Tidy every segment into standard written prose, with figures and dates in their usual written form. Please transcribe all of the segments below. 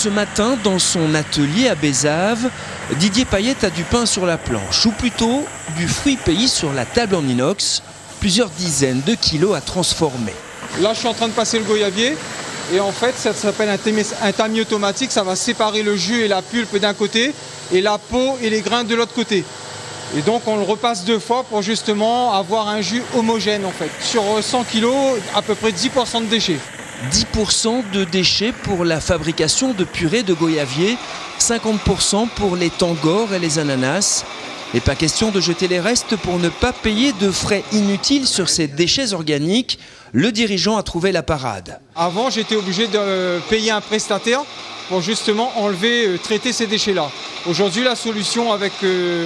Ce matin, dans son atelier à Bézave, Didier Payette a du pain sur la planche, ou plutôt du fruit pays sur la table en inox, plusieurs dizaines de kilos à transformer. Là, je suis en train de passer le goyavier et en fait, ça s'appelle un tamis automatique. Ça va séparer le jus et la pulpe d'un côté et la peau et les grains de l'autre côté. Et donc, on le repasse 2 fois pour justement avoir un jus homogène en fait. Sur 100 kg, à peu près 10% de déchets. 10% de déchets pour la fabrication de purée de goyavier, 50% pour les tangors et les ananas. Et pas question de jeter les restes pour ne pas payer de frais inutiles sur ces déchets organiques. Le dirigeant a trouvé la parade. Avant, j'étais obligé de payer un prestataire pour justement enlever, traiter ces déchets-là. Aujourd'hui, la solution avec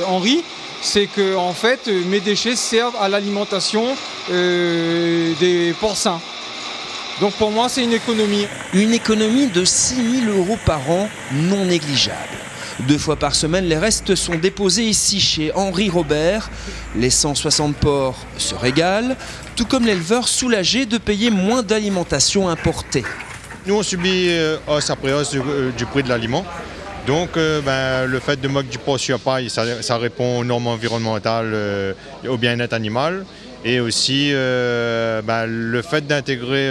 Henri, c'est que en fait, mes déchets servent à l'alimentation des porcins. Donc pour moi, c'est une économie. Une économie de 6 000 € par an, non négligeable. 2 fois par semaine, les restes sont déposés ici chez Henri Robert. Les 160 porcs se régalent, tout comme l'éleveur soulagé de payer moins d'alimentation importée. Nous, on subit hausse après hausse du prix de l'aliment. Donc le fait de mettre du porc sur paille, ça répond aux normes environnementales, au bien-être animal. Et aussi le fait d'intégrer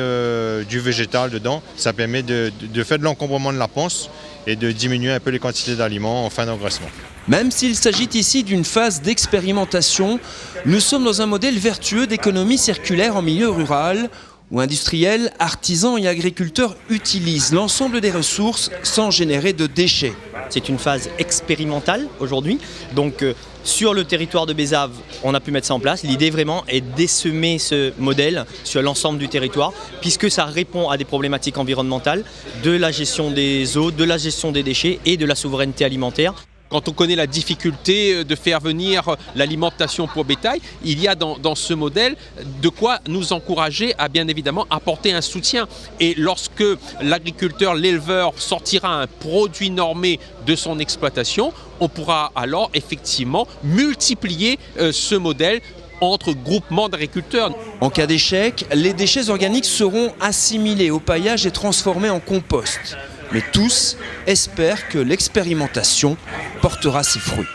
du végétal dedans, ça permet de faire de l'encombrement de la panse et de diminuer un peu les quantités d'aliments en fin d'engraissement. Même s'il s'agit ici d'une phase d'expérimentation, nous sommes dans un modèle vertueux d'économie circulaire en milieu rural, où industriels, artisans et agriculteurs utilisent l'ensemble des ressources sans générer de déchets. C'est une phase expérimentale aujourd'hui, donc sur le territoire de Bézave, on a pu mettre ça en place. L'idée vraiment est d'essaimer ce modèle sur l'ensemble du territoire, puisque ça répond à des problématiques environnementales, de la gestion des eaux, de la gestion des déchets et de la souveraineté alimentaire. Quand on connaît la difficulté de faire venir l'alimentation pour bétail, il y a dans ce modèle de quoi nous encourager à bien évidemment apporter un soutien. Et lorsque l'agriculteur, l'éleveur sortira un produit normé de son exploitation, on pourra alors effectivement multiplier ce modèle entre groupements d'agriculteurs. En cas d'échec, les déchets organiques seront assimilés au paillage et transformés en compost. Mais tous espèrent que l'expérimentation portera ses fruits.